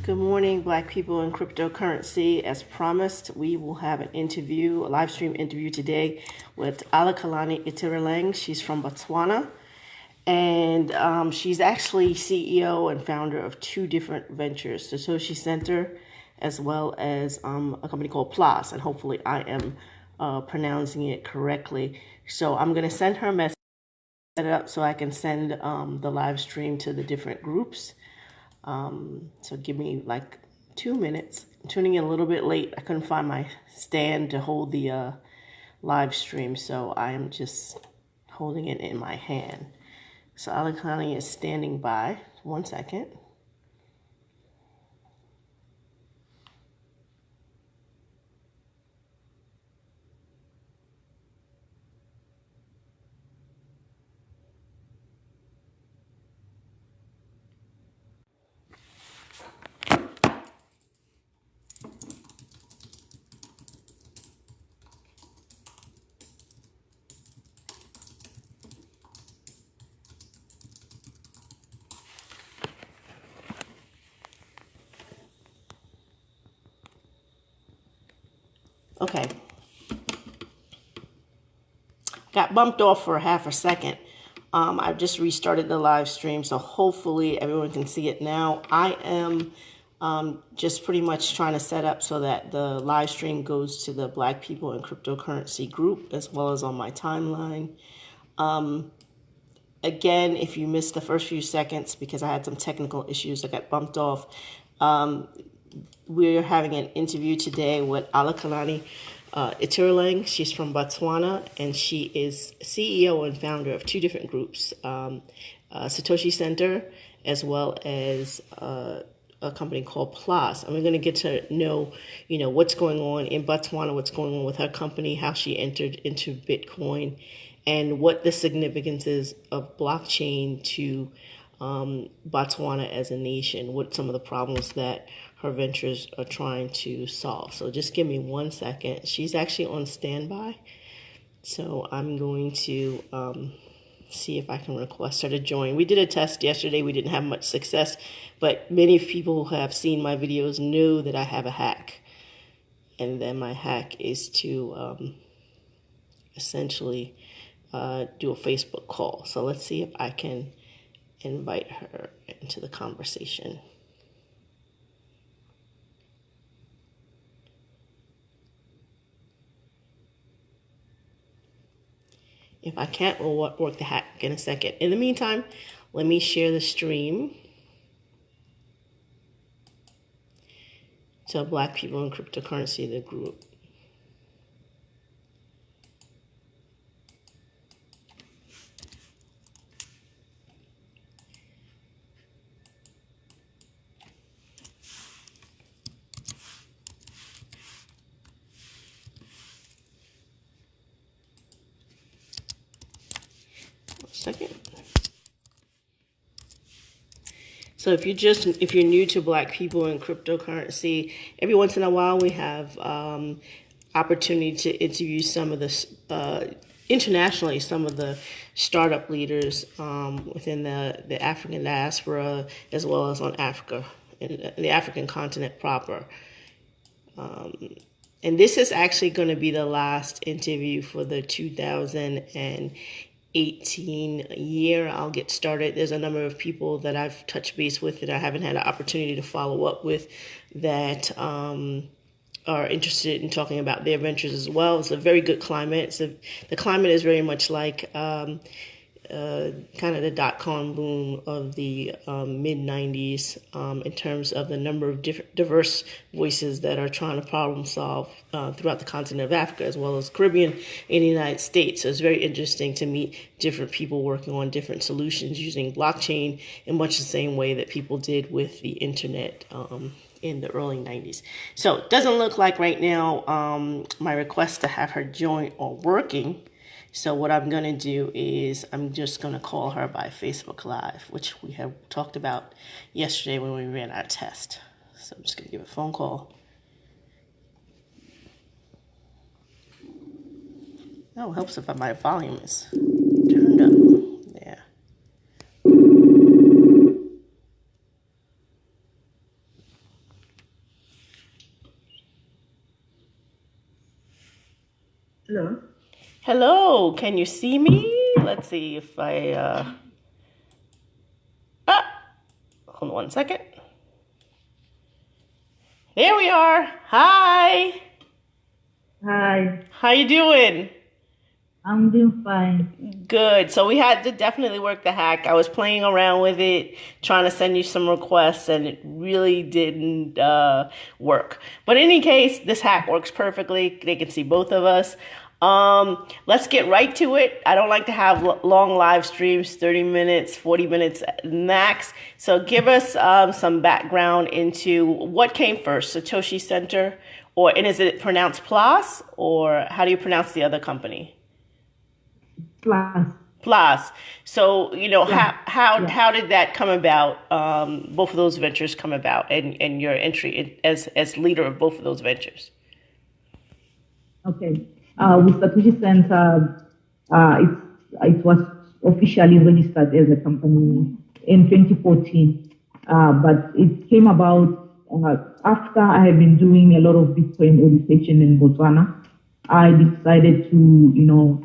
Good morning, Black people in cryptocurrency. As promised, we will have an interview, a live stream interview today with Alakanani Itireleng. She's from Botswana, and she's actually CEO and founder of two different ventures, Satoshi Center, as well as a company called Plaas, and hopefully I am pronouncing it correctly. So I'm going to send her a message, set it up so I can send the live stream to the different groups. So give me like 2 minutes. I'm tuning in a little bit late. I couldn't find my stand to hold the live stream, so I am just holding it in my hand. So Alakanani is standing by. 1 second. Okay. Got bumped off for half a second. I've just restarted the live stream, so hopefully everyone can see it now. I am just pretty much trying to set up so that the live stream goes to the Black People in Cryptocurrency group as well as on my timeline. Again, if you missed the first few seconds because I had some technical issues, I got bumped off. We're having an interview today with Alakanani Itireleng. She's from Botswana, and she is CEO and founder of two different groups, Satoshi Center, as well as a company called Plaas. And we're going to get to know, what's going on in Botswana, what's going on with her company, how she entered into Bitcoin, and what the significance is of blockchain to Botswana as a nation, what some of the problems that her ventures are trying to solve. So just give me 1 second. She's actually on standby. So I'm going to see if I can request her to join. We did a test yesterday. We didn't have much success, but many people who have seen my videos know that I have a hack. And then my hack is to essentially do a Facebook call. So let's see if I can invite her into the conversation. If I can't, we'll work the hack in a second. In the meantime, let me share the stream to Black People in Cryptocurrency, the group. Second. So if you're new to Black people in cryptocurrency, every once in a while we have opportunity to interview some of the internationally some of the startup leaders within the African diaspora, as well as on Africa, in the African continent proper. And this is actually going to be the last interview for the 2018 year. I'll get started. There's a number of people that I've touched base with that I haven't had an opportunity to follow up with that are interested in talking about their ventures as well. It's a very good climate. The climate is very much like kind of the dot-com boom of the mid-90s in terms of the number of diverse voices that are trying to problem solve throughout the continent of Africa, as well as Caribbean and the United States. So it's very interesting to meet different people working on different solutions using blockchain in much the same way that people did with the internet in the early 90s. So it doesn't look like right now my request to have her join are working. So what I'm going to do is I'm just going to call her by Facebook Live, which we have talked about yesterday when we ran our test. So I'm just going to give a phone call. Oh, it helps if my volume is turned up. There. Hello. Hello, can you see me? Let's see if hold on one second. There we are. Hi. Hi. How you doing? I'm doing fine. Good. So we had to definitely work the hack. I was playing around with it, trying to send you some requests, and it really didn't work. But in any case, this hack works perfectly. They can see both of us. Let's get right to it. I don't like to have long live streams, 30 minutes, 40 minutes max. So give us some background into what came first, Satoshi Center, and is it pronounced Plaas, or how do you pronounce the other company? Class. Plus. So, Yeah. Yeah. how did that come about? Both of those ventures come about, and your entry as leader of both of those ventures. Okay. With Satoshi Center, it was officially registered as a company in 2014, but it came about after I had been doing a lot of Bitcoin education in Botswana. I decided to,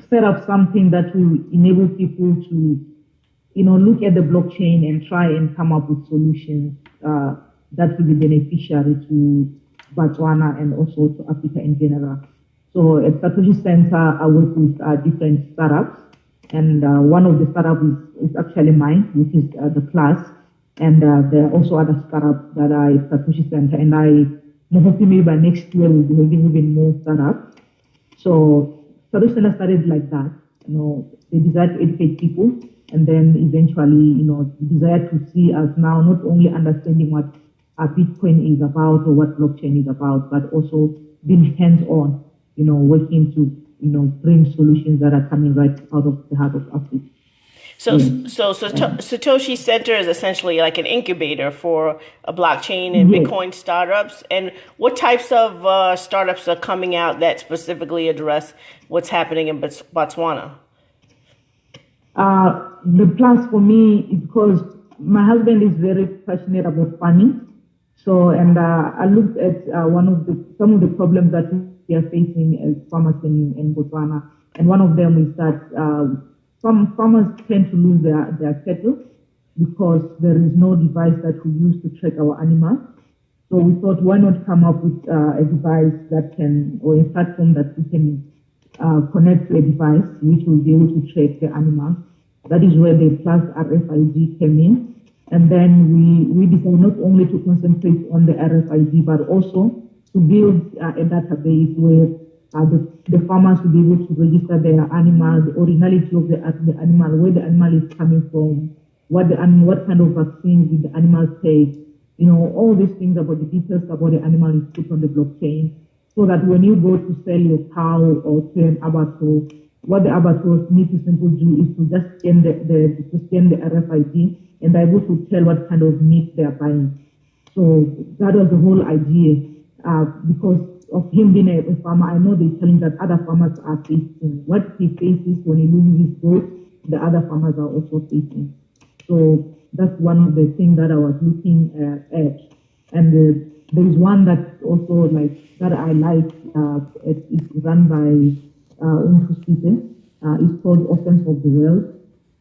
set up something that will enable people to look at the blockchain and try and come up with solutions that will be beneficial to Botswana and also to Africa in general. So at Satoshi Center, I work with different startups, and one of the startups is actually mine, which is the Plus, and there are also other startups that are at Satoshi Center, and I'm hoping maybe by next year we'll be having even more startups. So Solution started like that. The desire to educate people, and then eventually, the desire to see us now not only understanding what Bitcoin is about or what blockchain is about, but also being hands-on, working to, bring solutions that are coming right out of the heart of Africa. So, Satoshi Center is essentially like an incubator for a blockchain and Yes. Bitcoin startups. And what types of startups are coming out that specifically address what's happening in Botswana? The plus for me is because my husband is very passionate about farming. So, and I looked at some of the problems that we are facing as farmers in Botswana, and one of them is that some farmers tend to lose their cattle because there is no device that we use to track our animals. So we thought, why not come up with a device that can, or a platform that we can connect to a device which will be able to track the animals. That is where the Plus RFID came in. And then we decided not only to concentrate on the RFID, but also to build a database where the farmers will be able to register their animal, the originality of the animal, where the animal is coming from, what kind of vaccines did the animal take, all these things about the details about the animal is put on the blockchain, so that when you go to sell your cow or to an abattoir, what the abattoirs need to simply do is to just scan the RFID, and they're able to tell what kind of meat they are buying. So that was the whole idea. Because of him being a farmer, I know they're telling that other farmers are facing. What he faces when he loses his goat, the other farmers are also facing. So that's one of the things that I was looking at. And there is one that also that I like. It's run by Untrusite. It's called Offense of the World.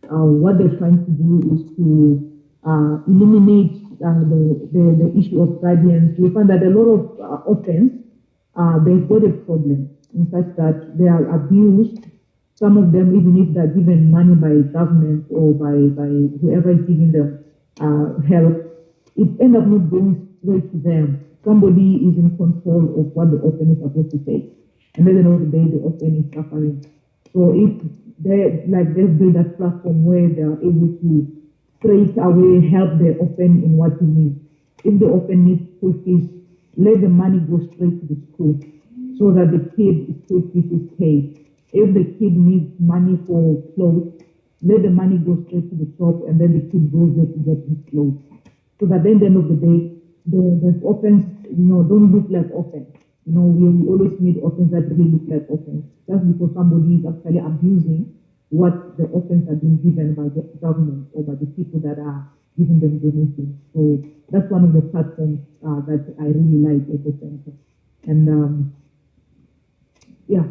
What they're trying to do is to eliminate the issue of guardians. We find that a lot of offense, they've got a problem. In fact, that they are abused. Some of them, even if they're given money by government or by whoever is giving them help, it ends up not going straight to them. Somebody is in control of what the open is supposed to take. And at the end of the day, the open is suffering. So if they've built a platform where they are able to straight away help the open in what he needs. If the open needs school fees, let the money go straight to the school so that the kid's school fees is paid. If the kid needs money for clothes, let the money go straight to the shop, and then the kid goes there to get his clothes. So that then at the end of the day, the offense, don't look like offense. We always need offense that really look like offense. Just because somebody is actually abusing what the offense has been given by the government or by the people that are giving them donations. So that's one of the platforms that I really like at the center. And Yeah.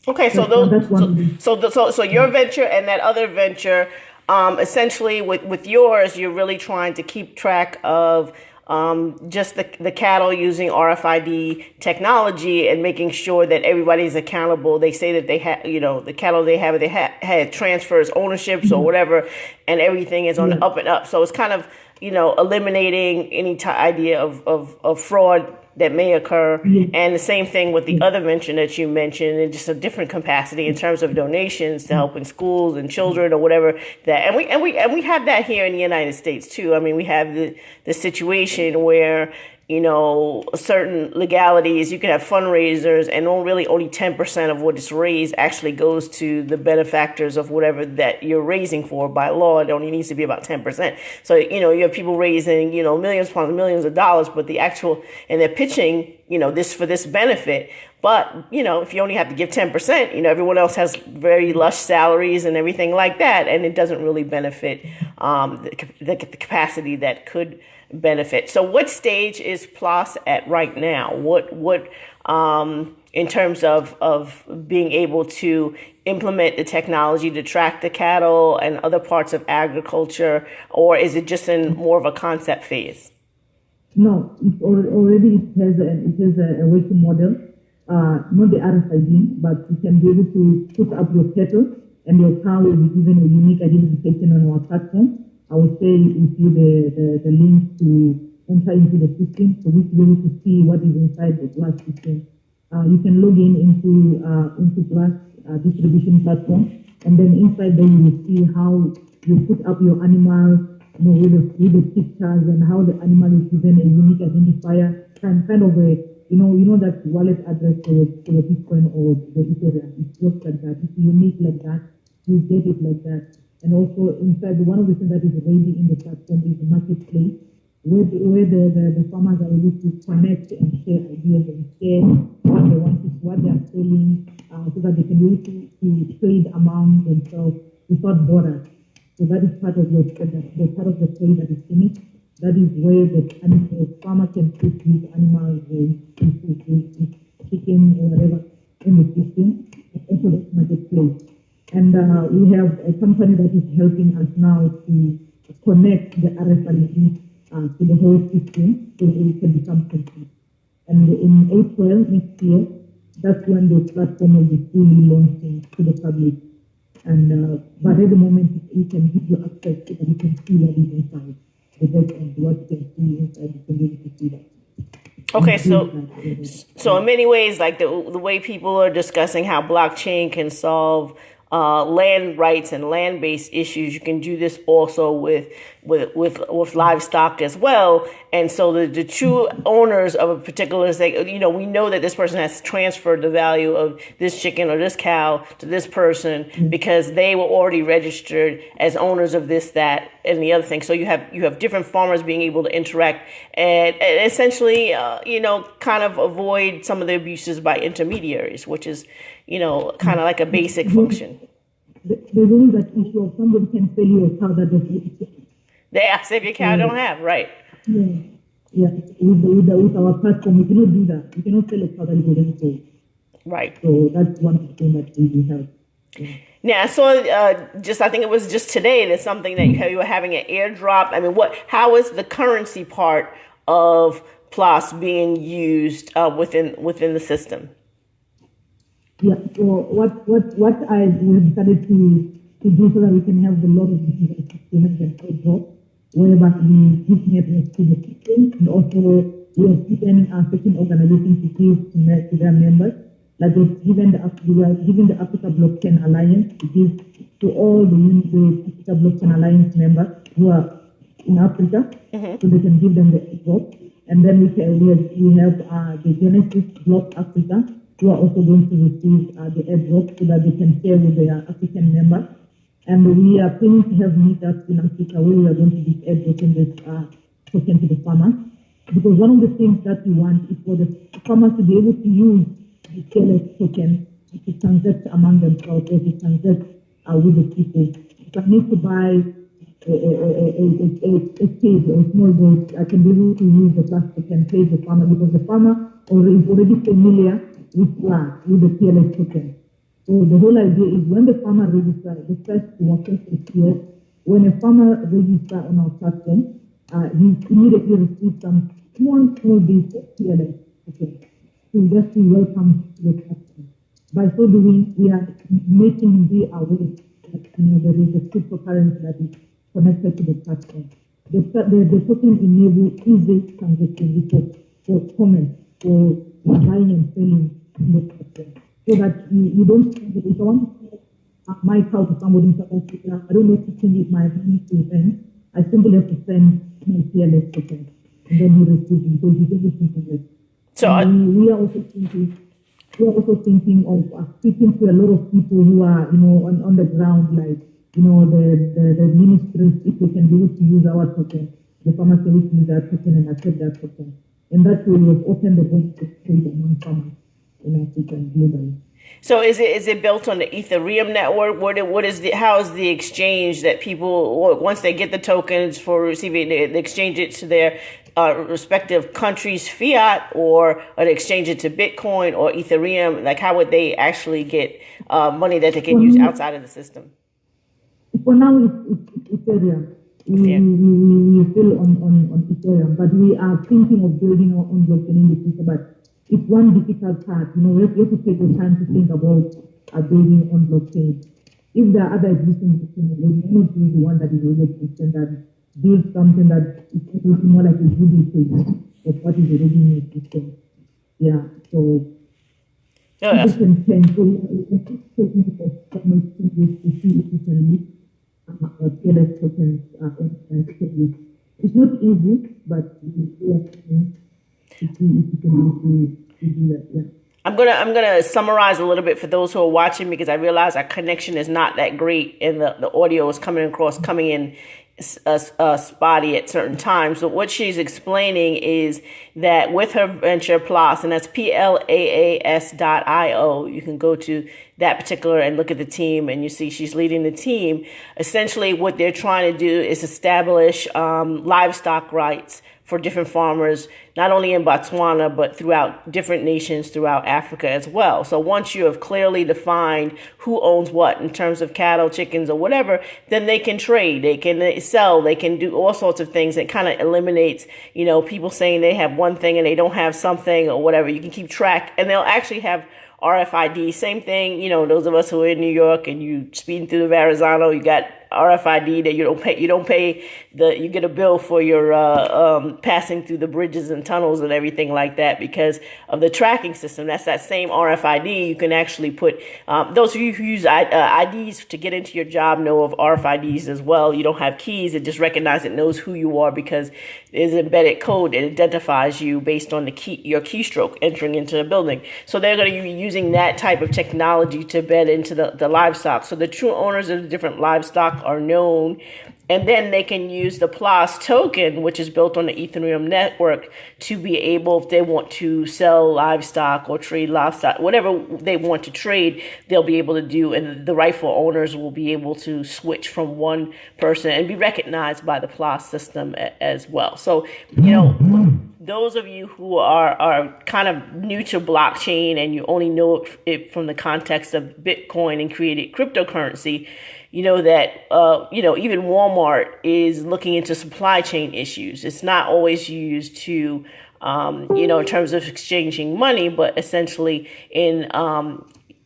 Okay, so That's one. so your venture and that other venture, essentially with yours, you're really trying to keep track of just the cattle using RFID technology and making sure that everybody's accountable. They say that they have, the cattle they had transfers, ownerships or whatever, and everything is on the up and up. So it's kind of, eliminating any idea of fraud that may occur. And the same thing with the other venture that you mentioned, in just a different capacity in terms of donations to helping schools and children or whatever that. And we have that here in the United States too. I mean, we have the situation where, certain legalities, you can have fundraisers and only 10% of what is raised actually goes to the benefactors of whatever that you're raising for. By law, it only needs to be about 10%. So, you have people raising, millions upon millions of dollars, but and they're pitching, this for this benefit. But, if you only have to give 10%, everyone else has very lush salaries and everything like that. And it doesn't really benefit the capacity that could benefit. So what stage is Plaas at right now? What in terms of being able to implement the technology to track the cattle and other parts of agriculture, or is it just in more of a concept phase? No, already it has a working model, not the RFID, but you can be able to put up your cattle and your cow will be given a unique identification on our platform. I will say if you the link to enter into the system, so we will be able to see what is inside the Plaas system. You can log in into Plaas distribution platform, and then inside there you will see how you put up your animal, with the pictures and how the animal is given a unique identifier, kind of a that wallet address for your Bitcoin or the Ethereum. It works like that. It's unique like that. You get it like that. And also inside, one of the things that is ready in the platform is the marketplace, where the farmers are able to connect and share ideas and share what they want, what they are selling, so that they can be able to trade among themselves without borders. So that is part of the part of the trade that is finished. That is where the farmer can put his animals, his chicken or whatever in the system, into the marketplace. And we have a company that is helping us now to connect the RFID to the whole system so it can become complete. And in April next year, that's when the platform will be fully launching to the public. And but at the moment, we can give you access so that you can see what is inside the back end, what you can see inside, you can be able to see that. Okay, so in many ways, like the way people are discussing how blockchain can solve land rights and land-based issues, you can do this also with livestock as well. And so the true owners of a particular, we know that this person has transferred the value of this chicken or this cow to this person because they were already registered as owners of this, that, and the other thing. So you have different farmers being able to interact and essentially, kind of avoid some of the abuses by intermediaries, which is, kind of like a basic function. There's always that issue of somebody can sell you a cow that doesn't. They save your cow don't have, right? Yeah. With our platform, we cannot do that. We cannot sell a cow that is already sold. Right. So that's one of the things that we have. Yeah, I saw I think it was just today that something that you were having an airdrop. I mean, how is the currency part of Plaas being used within the system? Yeah, so what I decided to do so that we can have a lot of different payments and airdrop, whereby we give networks to the system, and also we have given certain organizations to give to their members. Like we are giving the Africa Blockchain Alliance to give to all the Africa Blockchain Alliance members who are in Africa, so they can give them the airdrop. And then we have the Genesis Block Africa, who are also going to receive the airdrop so that they can share with their African members. And we are planning to have meetups in Africa where we are going to be airdropping this token to the farmers. Because one of the things that we want is for the farmers to be able to use the TLS token to transact among themselves or to transact with the people. If I need to buy a pig or a small goat, I can be able to use the Plaas token, pay the farmer, because the farmer is already familiar with Plaas, with the PLS token. So the whole idea is when the farmer registers, the first demonstration is here. When a farmer registers on our platform, he immediately receives some small bits of PLS token. So just to welcome to the platform. By so doing, we are making him be aware that there is a cryptocurrency that is connected to the platform. The token enables easy transaction for comments, for buying and selling in the platform. So that you don't, if I want to sell my cow to somebody in South Africa, I don't need to change my money to them. I simply have to send my PLS token, and then he receives it. So he's able to do it. So we are also thinking of speaking to a lot of people who are, on the ground, like, the ministries, if they can be able to use our token, the farmers can able to use that token and accept that token. And that way we have opened the door to trade among farmers in Africa and globally. So is it built on the Ethereum network? How is the exchange that people, once they get the tokens for receiving, they exchange it to their respective countries' fiat, or they exchange it to Bitcoin or Ethereum? Like, how would they actually get money that they can use outside of the system? For now, it's Ethereum. We're still on Ethereum, but we are thinking of building our own blockchain in the future. But it's one difficult part. We have to take the time to think about building on blockchain. If there are other existing blockchains, we may not be the one that is already existing, that build something that is more like a duplicate of what is already in existence. Yeah, so different things. So we are taking some changes to see if we can meet our PLS tokens and it's not easy, but we are trying to see if we can do that. Yeah. I'm gonna summarize a little bit for those who are watching, because I realize our connection is not that great and the audio is coming in spotty at certain times. So what she's explaining is that with her venture Plaas, and that's PLAAS.io, you can go to that particular and look at the team, and you see she's leading the team. Essentially what they're trying to do is establish livestock rights for different farmers, not only in Botswana, but throughout different nations throughout Africa as well. So once you have clearly defined who owns what in terms of cattle, chickens, or whatever, then they can trade, they can sell, they can do all sorts of things. It kind of eliminates, people saying they have one thing and they don't have something or whatever. You can keep track, and they'll actually have RFID. Same thing, those of us who are in New York and you speeding through the Verrazano, you got RFID that you don't pay you get a bill for your passing through the bridges and tunnels and everything like that because of the tracking system. That's that same RFID. You can actually put those of you who use IDs to get into your job know of RFIDs as well. You don't have keys; it just recognizes, it knows who you are because there's embedded code that identifies you based on your keystroke entering into a building. So they're going to be using that type of technology to embed into the livestock. So the true owners of the different livestock are known, and then they can use the Plaas token, which is built on the Ethereum network, to be able, if they want to sell livestock or trade livestock, whatever they want to trade, they'll be able to do, and the rightful owners will be able to switch from one person and be recognized by the Plaas system as well. So, those of you who are kind of new to blockchain and you only know it from the context of Bitcoin and created cryptocurrency, that, even Walmart is looking into supply chain issues. It's not always used to, in terms of exchanging money, but essentially in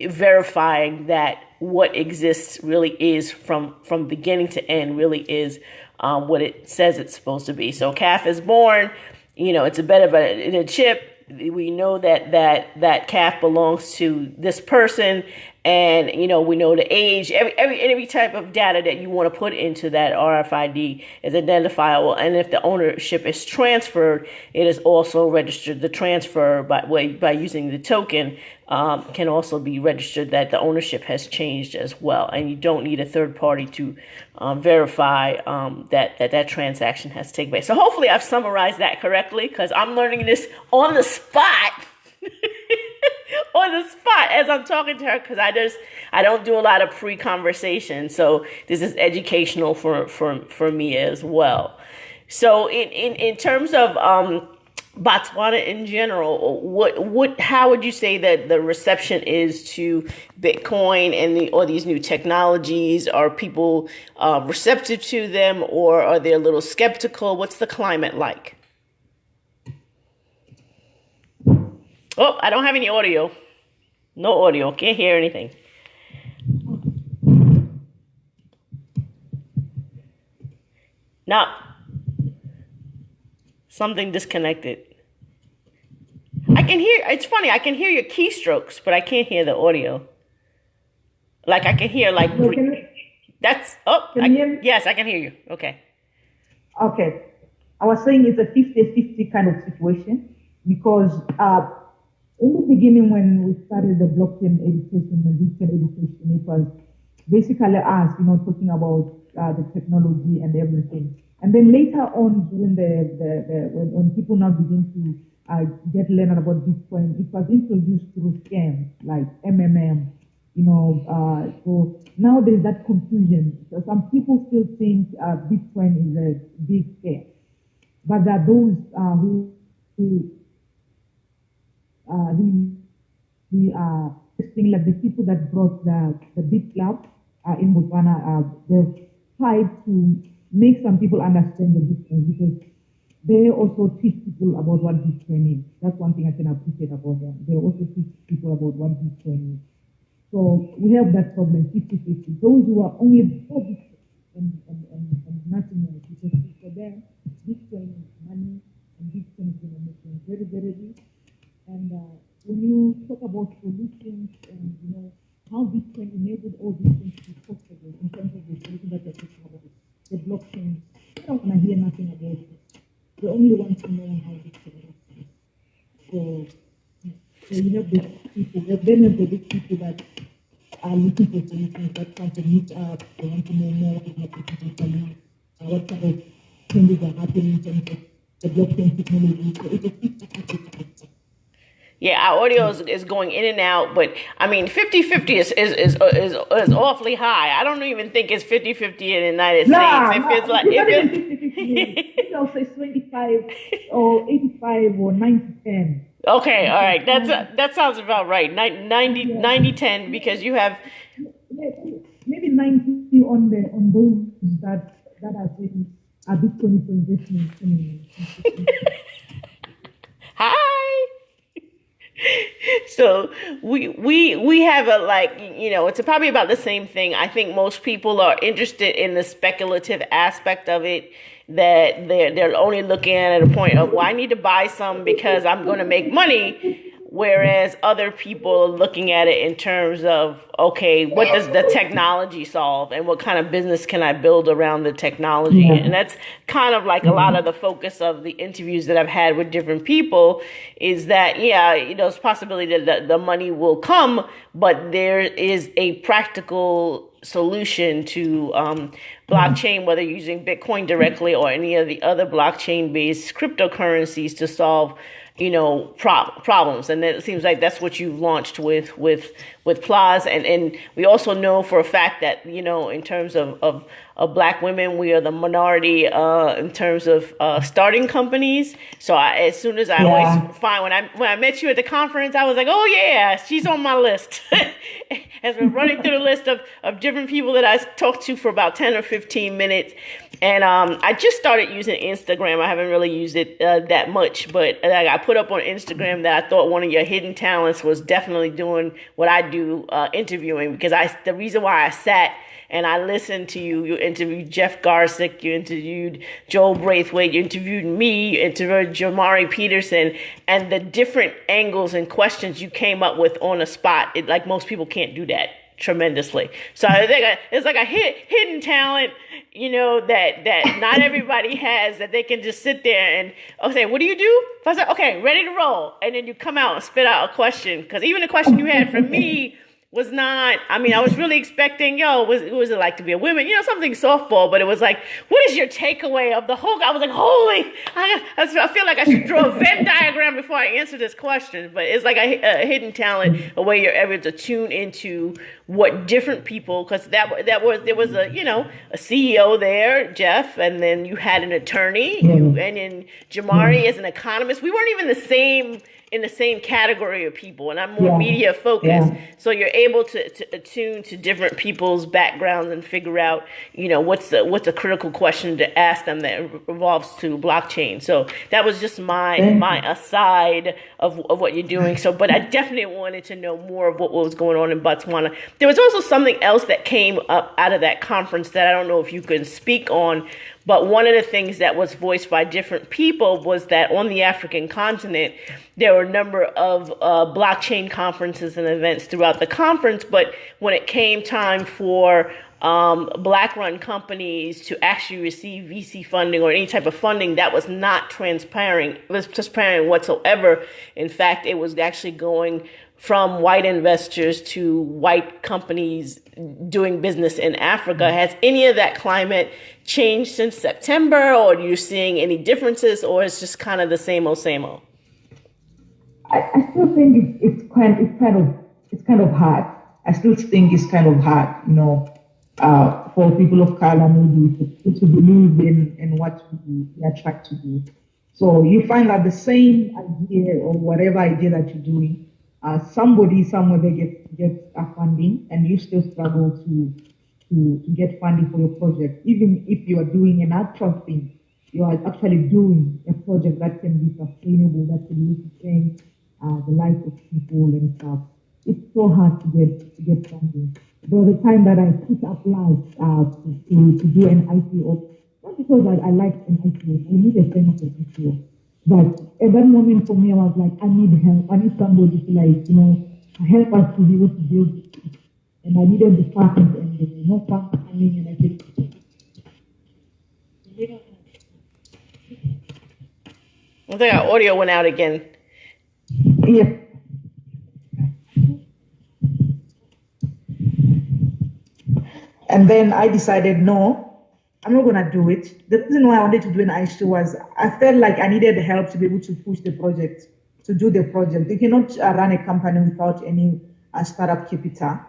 verifying that what exists really is from beginning to end really is what it says it's supposed to be. So calf is born, it's a bit of a chip. We know that calf belongs to this person, and we know the age. Every type of data that you want to put into that RFID is identifiable, and if the ownership is transferred, it is also registered. The transfer by using the token can also be registered that the ownership has changed as well, and you don't need a third party to verify that transaction has taken place. So hopefully I've summarized that correctly, because I'm learning this on the spot. On the spot as I'm talking to her, because I don't do a lot of pre-conversation, so this is educational for me as well. So in terms of Botswana in general, how would you say that the reception is to Bitcoin and or these new technologies? Are people receptive to them, or are they a little skeptical? What's the climate like? Oh, I don't have any audio. No audio. Can't hear anything. No. Something disconnected. I can hear, it's funny, I can hear your keystrokes, but I can't hear the audio. Like I can hear like, So that's, can you hear me? yes, I can hear you. Okay. Okay. I was saying it's a 50-50 kind of situation because in the beginning when we started the blockchain education and digital education, it was basically us, talking about the technology and everything. And then later on, during when people now begin to get learned about Bitcoin, it was introduced through scams like MMM, so now there's that confusion. So some people still think Bitcoin is a big scam, but there are those who thing like the people that brought the big club in Botswana, they've tried to make some people understand the Bitcoin because they also teach people about what Bitcoin is. That's one thing I can appreciate about them. They also teach people about what Bitcoin is. So we have that problem, 50-50. Those who are only for Bitcoin and nothing else, because for them, Bitcoin is money and Bitcoin is going to make them very, very rich. And when you talk about solutions and how Bitcoin enabled all these things to be possible in terms of the solution that you're talking about, the blockchain, I don't want to hear nothing about it. They only want to know how Bitcoin works. So you have the people, then you have the big people that are looking for solutions that come to meet up. They want to know more about what kind of changes are happening in terms of the blockchain technology. So it's a 50-50. Yeah, our audio is going in and out, but I mean, 50-50 is awfully high. I don't even think it's 50-50 in the United States. It feels like maybe I'll say 25 or 85 or 90-10. Okay, all right. That sounds about right. 90-10 because you have maybe 90 on those that are saying a Bitcoin for investment. Hi. So we have it's probably about the same thing. I think most people are interested in the speculative aspect of it, that they're only looking at a point of, well, I need to buy some because I'm going to make money. Whereas other people are looking at it in terms of, okay, what does the technology solve and what kind of business can I build around the technology? Yeah. And that's kind of like a lot of the focus of the interviews that I've had with different people is that, it's a possibility that the money will come, but there is a practical solution to blockchain, whether using Bitcoin directly or any of the other blockchain-based cryptocurrencies to solve problems. And then it seems like that's what you've launched with Plaas. And we also know for a fact that, in terms of Black women, we are the minority in terms of starting companies. So as soon as I always find, when I met you at the conference, I was like, oh yeah, she's on my list. As we're running through the list of different people that I talked to for about 10 or 15 minutes. And I just started using Instagram. I haven't really used it that much, but I put up on Instagram that I thought one of your hidden talents was definitely doing what I do, interviewing, because the reason why I sat and I listened to you interviewed Jeff Garsick, you interviewed Joel Braithwaite, you interviewed me, you interviewed Jamari Peterson, and the different angles and questions you came up with on the spot. Like most people can't do that tremendously. So I think it's like a hidden talent, that not everybody has, that they can just sit there and, okay, what do you do? So I was like, okay, ready to roll. And then you come out and spit out a question. Because even the question you had for me was not, I mean, I was really expecting, what was it like to be a woman? Something softball, but it was like, what is your takeaway of the whole, I was like, holy, I feel like I should draw a Venn diagram before I answer this question, but it's like a hidden talent, a way you're able to tune into what different people, because there was a CEO there, Jeff, and then you had an attorney, and then Jamari as an economist. We weren't even in the same category of people, and I'm more media focused. So you're able to attune to different people's backgrounds and figure out, what's a critical question to ask them that revolves to blockchain. So that was just my aside of what you're doing. So, but I definitely wanted to know more of what was going on in Botswana. There was also something else that came up out of that conference that I don't know if you can speak on, but one of the things that was voiced by different people was that on the African continent, there were a number of blockchain conferences and events throughout the conference, but when it came time for Black-run companies to actually receive VC funding or any type of funding, that was not transparent. It was transparent whatsoever. In fact, it was actually going from white investors to white companies doing business in Africa. Has any of that climate changed since September, or are you seeing any differences, or it's just kind of the same old, same old? I still think it's kind of hard. I still think it's kind of hard, for people of color maybe to believe in what we are trying to do. So you find that the same idea or whatever idea that you're doing, somebody somewhere they get funding, and you still struggle to get funding for your project. Even if you are doing an actual thing, you are actually doing a project that can be sustainable, that can really change the life of people and stuff. It's so hard to get funding. There was a time that I put up Plaas to do an IPO, not because I liked an IPO. I need a friend of an IPO. But at that moment for me, I was like, I need help. I need somebody to help us to be able to build it. And I needed the funds and no funds coming, and I said, I think our audio went out again. yes. And then I decided, no, I'm not going to do it. The reason why I wanted to do an ISO was I felt like I needed help to be able to push the project, to do the project. You cannot run a company without any startup capital,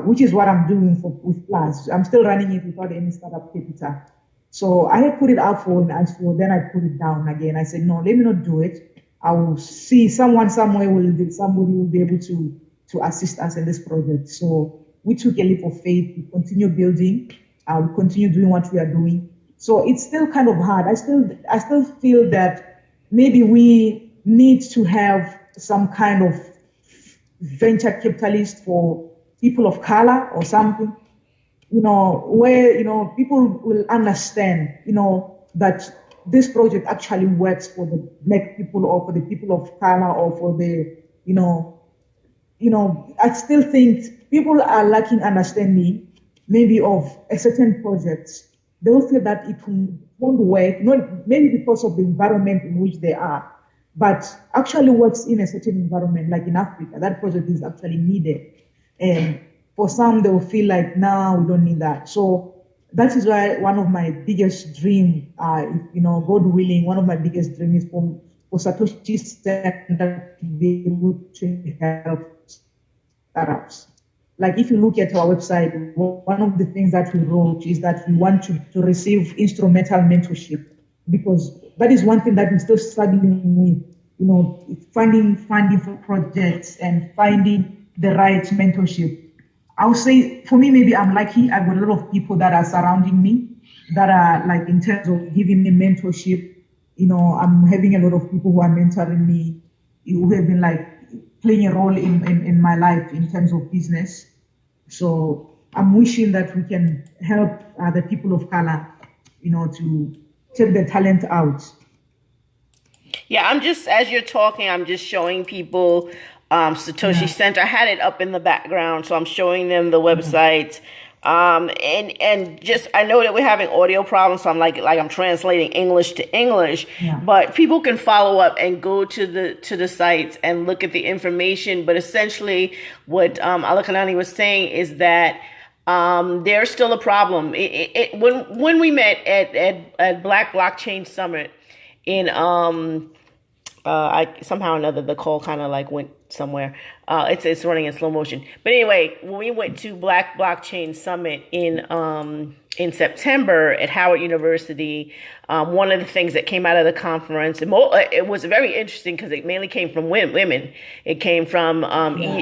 which is what I'm doing with Plaas. I'm still running it without any startup capital. So I had put it out for an ISO, then I put it down again. I said, no, let me not do it. I will see somebody will be able to assist us in this project. So we took a leap of faith. We continue building. We continue doing what we are doing. So it's still kind of hard. I still feel that maybe we need to have some kind of venture capitalist for people of color or something, where, people will understand, that this project actually works for the Black people or for the people of color or for the, I still think people are lacking understanding maybe of a certain project. They will feel that it won't work, not maybe because of the environment in which they are, but actually works in a certain environment, like in Africa. That project is actually needed. And for some, they will feel like, no, we don't need that. So that is why one of my biggest dreams, God willing, one of my biggest dreams is for Satoshi Center to be able to help startups. Like if you look at our website, one of the things that we wrote is that we want to receive instrumental mentorship, because that is one thing that we're still struggling with, finding funding for projects and finding the right mentorship. I would say for me, maybe I'm lucky. I've got a lot of people that are surrounding me that are like in terms of giving me mentorship. I'm having a lot of people who are mentoring me, who have been like playing a role in my life in terms of business. So I'm wishing that we can help the people of color, to take their talent out. Yeah, as you're talking, I'm just showing people Satoshi Center. I had it up in the background, so I'm showing them the website. And just I know that we're having audio problems, so I'm like I'm translating English to English, Yeah. but people can follow up and go to the sites and look at the information. But essentially, what Alakanani was saying is that there's still a problem. When we met at Black Blockchain Summit in I somehow or another the call kind of like went somewhere. It's running in slow motion. But anyway, when we went to Black Blockchain Summit in September at Howard University, one of the things that came out of the conference, it was very interesting because it mainly came from women. It came from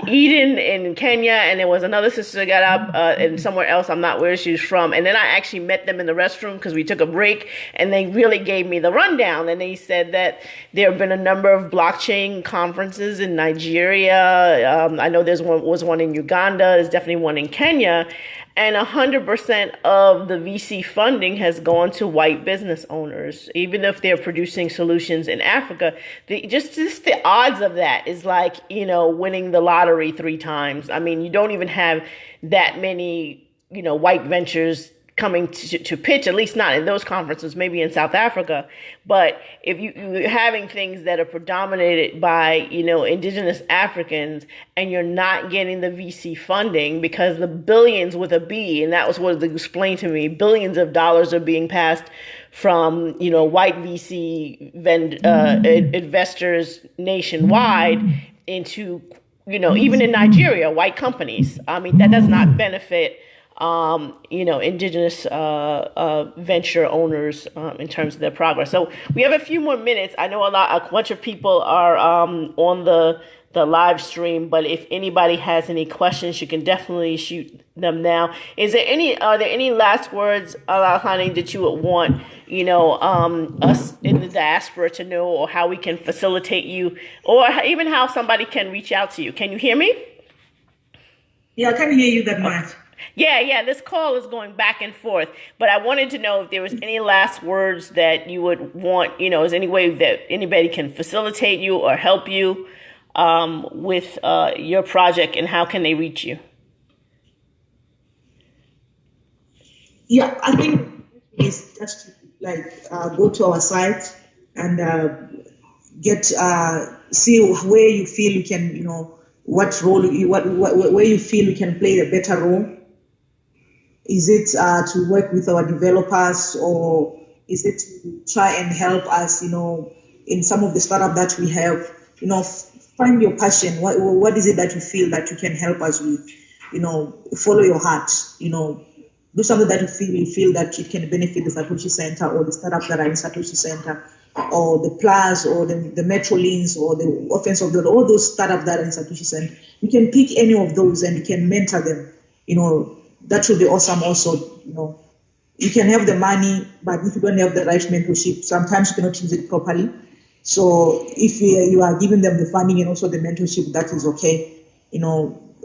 Eden in Kenya, and there was another sister that got up and somewhere else. I'm not where she's from. And then I actually met them in the restroom because we took a break, and they really gave me the rundown. And they said that there have been a number of blockchain conferences in Nigeria. I know was one in Uganda. There's definitely one in Kenya. And 100% of the VC funding has gone to white business owners, even if they're producing solutions in Africa. Just the odds of that is like, winning the lottery 3 times. I mean, you don't even have that many, white ventures coming to pitch, at least not in those conferences, maybe in South Africa. But if you're having things that are predominated by, indigenous Africans, and you're not getting the VC funding because the billions with a B, and that was what was explained to me, billions of dollars are being passed from, white VC investors nationwide into, even in Nigeria, white companies. I mean, that does not benefit indigenous venture owners in terms of their progress. So we have a few more minutes. I know a bunch of people are on the live stream, but if anybody has any questions, you can definitely shoot them now. Are there any last words, Alakanani, that you would want us in the diaspora to know, or how we can facilitate you, or even how somebody can reach out to you? Can you hear me? Yeah, I can hear you that much. Yeah, this call is going back and forth, but I wanted to know if there was any last words that you would want, is any way that anybody can facilitate you or help you with your project, and how can they reach you? Yeah, I think it's just go to our site and see where you feel you can, what role, where you feel you can play a better role. Is it to work with our developers, or is it to try and help us, in some of the startup that we have, find your passion. What is it that you feel that you can help us with? Follow your heart, do something that you feel that it can benefit the Satoshi Center or the startups that are in Satoshi Center, or the Plaas, or the Metro Links, or the Offense of the, all those startups that are in Satoshi Center. You can pick any of those and you can mentor them, that would be awesome also. You can have the money, but if you don't have the right mentorship, sometimes you cannot use it properly. So if you are giving them the funding and also the mentorship, that is okay,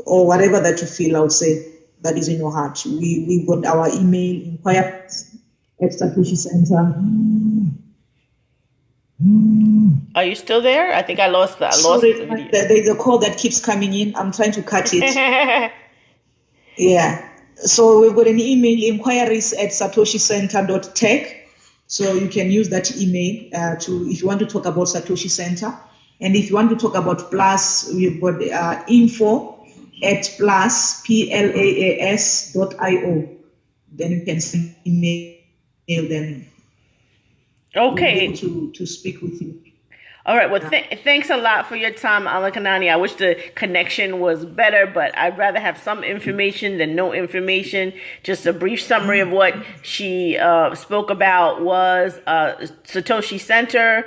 or whatever that you feel, I would say, that is in your heart. We got our email, inquire at Satoshi Center. Are you still there? I think I lost the video. There's a call that keeps coming in. I'm trying to cut it. Yeah. So we've got an email, inquiries@satoshicenter.tech. So you can use that email if you want to talk about Satoshi Center. And if you want to talk about Plaas, we've got info@plaas.io. Then you can send email them. Okay. To speak with you. All right. Well, thanks a lot for your time, Alakanani. I wish the connection was better, but I'd rather have some information than no information. Just a brief summary of what she spoke about was Satoshi Center,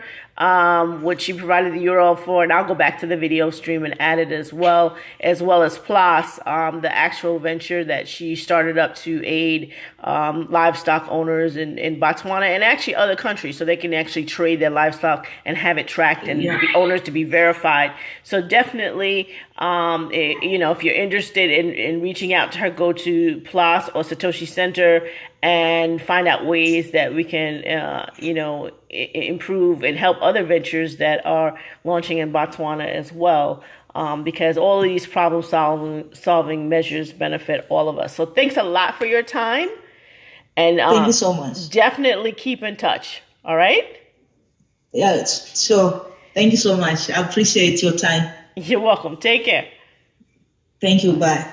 which she provided the URL for, and I'll go back to the video stream and add it as well as Plaas, the actual venture that she started up to aid livestock owners in Botswana and actually other countries, so they can actually trade their livestock and have it tracked and the owners to be verified. So definitely, if you're interested in reaching out to her, go to Plaas or Satoshi Center and find out ways that we can, improve and help other ventures that are launching in Botswana as well. Because all of these problem solving measures benefit all of us. So thanks a lot for your time. And thank you so much. Definitely keep in touch. All right? Yeah, sure. Thank you so much. I appreciate your time. You're welcome. Take care. Thank you. Bye.